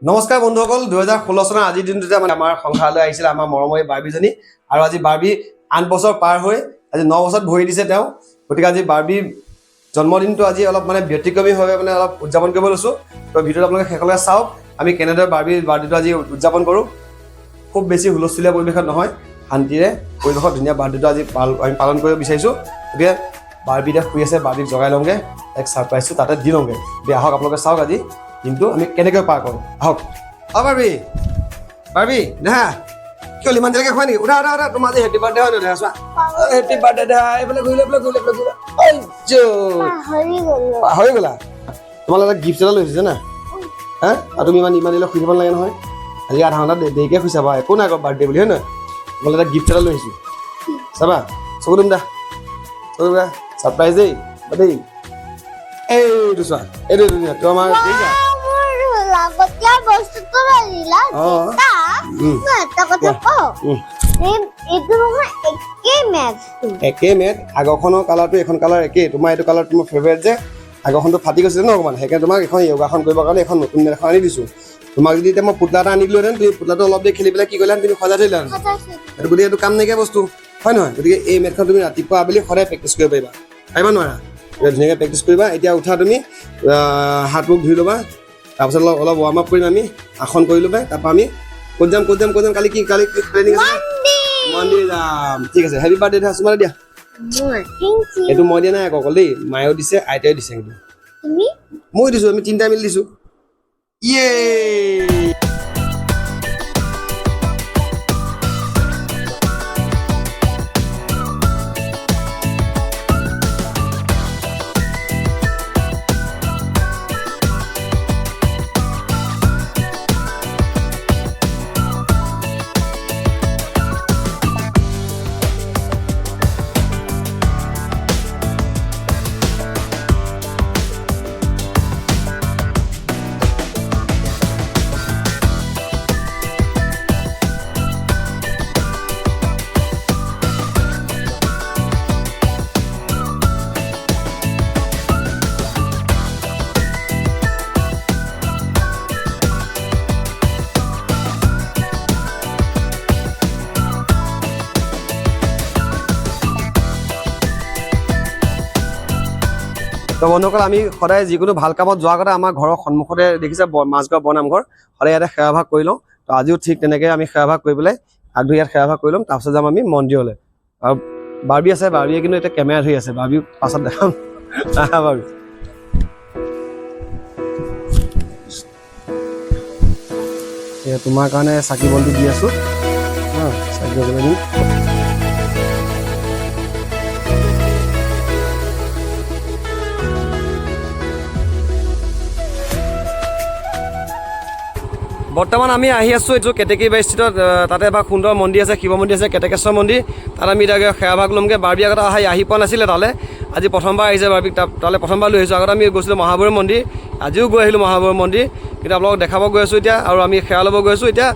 নমস্কাৰ বন্ধুসকল 2016 চনৰ আজিৰ দিনটোতে আমাৰ সংসাৰলৈ আহিছিল আমাৰ মৰমৰী বাৰ্বিজনী আৰু আজি বাৰ্বি 8 বছৰ পাৰ হৈ আজি 9 বছৰত ভৰি দিছে তেওঁ গতিকে আজি বাৰ্বি জন্মদিনটো আজি অলপ ব্যতিক্ৰমীভাৱে অলপ উদযাপন কৰিব লৈছো তো ভিডিঅ'টো আপোনালোকে শেষলৈকে চাওক আমি কেনেদৰে বাৰ্বিৰ বাৰ্থডেটো আজি উদযাপন কৰো খুব বেছি হুলস্থুলীয়া পৰিৱেশত নহয় শান্তিৰে পৰিৱেশত ধুনীয়া বাৰ্থডেটো আজি আমি পালন কৰিব বিচাৰিছো গতিকে বাৰ্বিটা শুই আছে বাৰ্বিক জগাই লওঁগে এক সাৰপ্ৰাইজটো তাতে দি লওঁগে আহক আপোনালোকে চাওক আজি কিন্তু আমি কেনেকৈ পাৰ কৰোঁ আহক বাৰ্বি বাৰ্বি দেহা কি হ'ল ইমান দেৰিকৈ খোৱা নেকি উঠা উঠা উঠা তোমাৰ আজি হেপী বাৰ্থডে হয় ন দেহা চোৱা হেপী বাৰ্থডে দেহা এইফালে ঘূৰিলে পাহৰি গ'লা তোমালোকে এটা গিফ্ট এটা লৈছে জানা হা আৰু তুমি ইমান দিলে শুই দিব নালাগে নহয় আজি আধা ঘণ্টা দেৰিকৈ শুইছা বা একো নাই আকৌ বাৰ্থডে বুলি হয় নহয় তোমালোকে এটা গিফ্ট এটা লৈ আহিছোঁ চাবা চকু দিম দা চকু দা ছাৰপ্ৰাইজ দেই এইটো চোৱা এইটো তো আমাৰ একে মেট আগৰখনৰ কালাৰটো এখন কালাৰ একেই তোমাৰ এইটো কালাৰ তোমাৰ ফেভাৰেট যে আগৰখনটো ফাটি গৈছিলে ন অকণমান সেইকাৰণে তোমাক এখন য়োগাখন কৰিবৰ কাৰণে এখন নতুন মেট এখন আনি দিছোঁ তোমাক যদি এতিয়া মই পুতলা এটা আনি দিলোহেঁতেন তুমি পুতলাটো অলপ দেৰি খেলি পেলাই কি কৰিলাহেঁতেন তুমি সজাই থৰিলাহেঁতেন সেইটো গতিকে এইটো কাম নাইকিয়া বস্তু হয় নহয় গতিকে এই মেটখন তুমি ৰাতিপুৱা আবেলি সদায় প্ৰেক্টিছ কৰিব পাৰিবা নোৱাৰা ধুনীয়াকৈ প্ৰেক্টিছ কৰিবা এতিয়া উঠা তুমি হাত মুখ ধুই ল'বা তাৰপিছত অলপ ৱাৰ্ম আপ কৰিম আমি আসন কৰি ল'বা তাৰপৰা আমি ক'ত যাম কালি প্লেনিং আছে মন্দিৰ যাম ঠিক আছে হেপী বাৰ্থডে দেহা চুমালে দিয়া এইটো মই দিয়া নাই আকৌ অকল দেই মায়েও দিছে আইতাই দিছে কিন্তু মই দিছোঁ আমি তিনিটা মিলি দিছোঁ ইয়ে তো বন্ধুসকল আমি সদায় যিকোনো ভাল কামত যোৱাৰ আগতে আমাৰ ঘৰৰ সন্মুখতে দেখিছে মাছগাঁও বনামঘৰ সদায় ইয়াতে সেৱাভাগ কৰি লওঁ তো আজিও ঠিক তেনেকৈ আমি সেৱাভাগ কৰি পেলাই আগধৰি ইয়াত সেৱাভাগ কৰি ল'ম তাৰপিছত যাম আমি মন্দিৰলৈ আৰু বাৰ্বি আছে বাৰ্বিয়ে কিন্তু এতিয়া কেমেৰা ধৰি আছে বাৰ্বি পাছত দেখাম বাৰ্বি তোমাৰ কাৰণে চাকি বন্তি দি আছোঁ চাকি বন্তি বৰ্তমান আমি আহি আছোঁ এইটো কেতেকীবাৰী ষ্ট্ৰীটত তাতে এভাগ সুন্দৰ মন্দিৰ আছে শিৱ মন্দিৰ আছে কেতেকেশ্বৰ মন্দিৰ তাত আমি এতিয়া সেৱাভাগ ল'মগৈ বাৰ্বি আগতে আহি পোৱা নাছিলে তালৈ আজি প্ৰথমবাৰ আহিছে বাৰ্বিক তালৈ প্ৰথমবাৰ লৈ আহিছোঁ আগতে আমি গৈছিলোঁ মহাভৈৰৱ মন্দিৰ আজিও গৈ আহিলোঁ মহাভৈৰৱ মন্দিৰ কিন্তু আপোনালোকক দেখাব গৈ আছোঁ এতিয়া আৰু আমি সেৱা ল'ব গৈ আছোঁ এতিয়া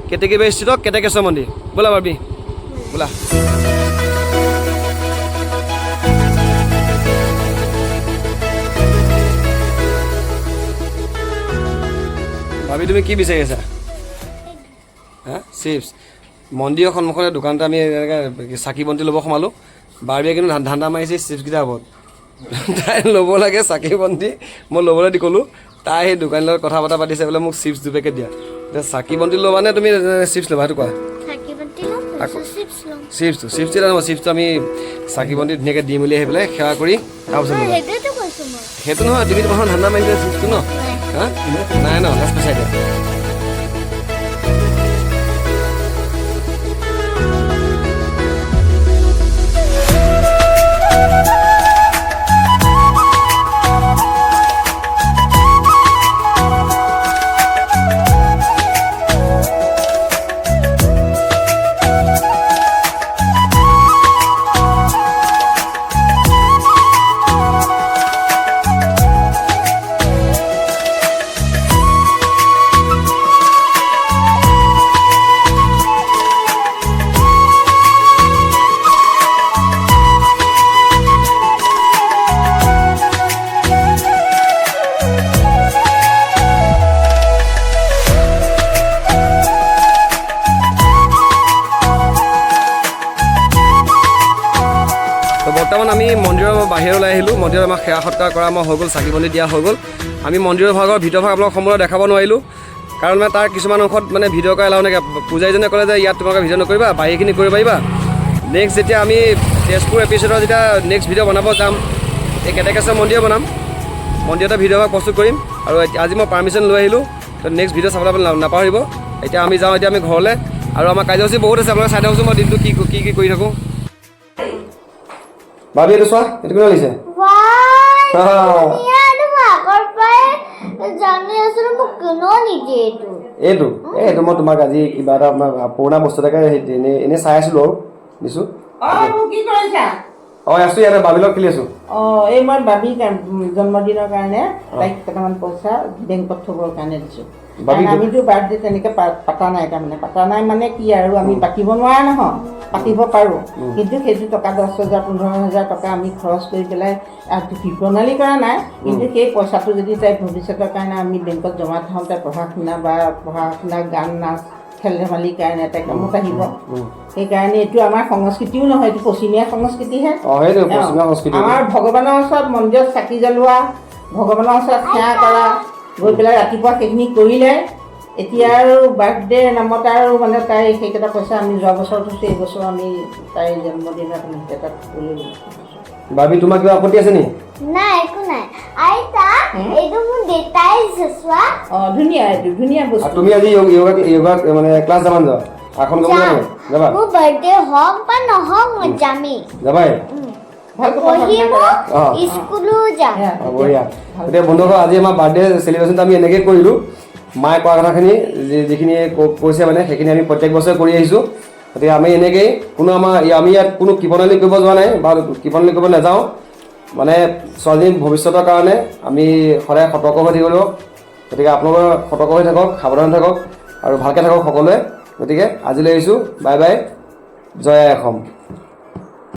কেতেকীবাৰী ষ্ট্ৰীটত কেতেকেশ্বৰ মন্দিৰ বোলা বাৰ্বি বোলা ভাবি তুমি কি বিচাৰি আছা হা চিপছ মন্দিৰৰ সন্মুখতে দোকানতে আমি এনেকৈ চাকি বন্তি ল'ব সোমালোঁ বাৰ্বিয়ে কিন্তু ধান্দা মাৰিছে চিপছকেইটাৰ ওপৰত তাই ল'ব লাগে চাকি বন্তি মই ল'বলৈ দি ক'লোঁ তাই সেই দোকানীৰ লগত কথা বতৰা পাতিছে বোলে মোক চিপছ 2 পেকেট দিয়া এতিয়া চাকি বন্তি ল'বানে তুমি চিপছ ল'বা সেইটো কোৱা চিপছটো নহয় চিপছটো আমি চাকি বন্তি ধুনীয়াকৈ দি মেলি আহি পেলাই সেৱা কৰি তাৰপিছত সেইটো নহয় তুমি প্ৰথম ধান্দা মাৰিছে চিপছটো ন হা নাই ন লাষ্ট পইচা দিয়া বৰ্তমান আমি মন্দিৰৰ বাহিৰলৈ আহিলোঁ মন্দিৰত আমাক সেৱা সৎকাৰ কৰা আমাৰ হৈ গ'ল চাকি বন্তি দিয়া হৈ গ'ল আমি মন্দিৰৰ ভাগৰ ভিতৰ ভাগ আপোনালোকক সম্পূৰ্ণ দেখাব নোৱাৰিলোঁ কাৰণ মানে তাৰ কিছুমান অংশত মানে ভিডিঅ' কৰা এলাও নাথাকে পূজাৰীজনে ক'লে যে ইয়াত তোমালোকে ভিডিঅ' নকৰিবা বাহিৰখিনি কৰিব পাৰিবা নেক্সট যেতিয়া আমি তেজপুৰ এপিচডৰ যেতিয়া নেক্সট ভিডিঅ' বনাব যাম এই কেটেকেশ্বৰ মন্দিৰ বনাম মন্দিৰতে ভিডিঅ' ভাগ প্ৰস্তুত কৰিম আৰু আজি মই পাৰ্মিশ্যন লৈ আহিলোঁ তো নেক্সট ভিডিঅ' চাবলৈ আপোনালোকে নাপাহৰিব এতিয়া আমি যাওঁ এতিয়া আমি ঘৰলৈ আৰু আমাৰ কাৰ্যসূচী বহুত আছে আপোনালোকে চাই থাকোঁচোন মই দিনটো কি কৰি থাকোঁ ভাবি এইটো চোৱা এইটো কোনে লাগিছে এইটো এইটো মই তোমাক আজি কিবা এটা পুৰণা বস্তু এটাকে এনেই চাই আছিলোঁ আৰু দিছোঁ আছোঁ ইয়াতে বাবিৰ লগত খেলি আছোঁ এই মই বাবি জন্মদিনৰ কাৰণে তাইক কেইটামান পইচা বেংকত থবৰ কাৰণে দিছোঁ আমিতো বাৰ্থডে তেনেকৈ পাতা নাই তাৰমানে পাতা নাই মানে কি আৰু আমি পাতিব নোৱাৰা নহয় পাতিব পাৰোঁ কিন্তু সেইটো টকা 10,000 15,000 টকা আমি খৰচ কৰি পেলাই প্ৰণালী কৰা নাই কিন্তু সেই পইচাটো যদি তাই ভৱিষ্যতৰ কাৰণে আমি বেংকত জমা থওঁ তাই পঢ়া শুনা গান নাচ খেল ধেমালিৰ কাৰণে তাই কামত আহিব সেইকাৰণে এইটো আমাৰ সংস্কৃতিও নহয় এইটো পশ্চিমীয়া সংস্কৃতিহে আমাৰ ভগৱানৰ ওচৰত মন্দিৰত চাকি জ্বলোৱা ভগৱানৰ ওচৰত সেৱা কৰা গৈ পেলাই ৰাতিপুৱা সেইখিনি কৰিলে এতিয়া আৰু বাৰ্থডে নামত আৰু মানে তাই সেইকেইটা পইচা আমি যোৱা বছৰ থৈছোঁ এইবছৰ আমি তাইৰ জন্মদিনত আমি এটা কৰিলোঁ ভাবি তোমাৰ কিবা আপত্তি আছে নেকি নাই একো নাই আইতা এইটো মোৰ দেউতাই চোৱা ধুনীয়া এইটো ধুনীয়া বস্তু তুমি আজি য়োগা মানে ক্লাছ যাবা যোৱা আসন কৰিব যাবা মোৰ বাৰ্থডে হওক বা নহওক মই যামেই যাবাই স্কুলো যাম বঢ়িয়া এতিয়া বন্ধুসকল আজি আমাৰ বাৰ্থডে চেলিব্ৰেশ্যনটো আমি এনেকৈ কৰিলোঁ মায়ে কোৱা কথাখিনি যিখিনি কৈছে মানে সেইখিনি আমি প্ৰত্যেক বছৰে কৰি আহিছোঁ গতিকে আমি এনেকৈয়ে আমি ইয়াত কোনো কৃপণালী কৰিব যোৱা নাই বা কৃপণালী কৰিব নাযাওঁ মানে ছোৱালীজনীৰ ভৱিষ্যতৰ কাৰণে আমি সদায় সতৰ্ক হৈ থাকিব লাগিব গতিকে আপোনালোকৰ সতৰ্ক হৈ থাকক সাৱধান থাকক আৰু ভালকৈ থাকক সকলোৱে গতিকে আজিলৈ আহিছোঁ বাই বাই জয় আই অসম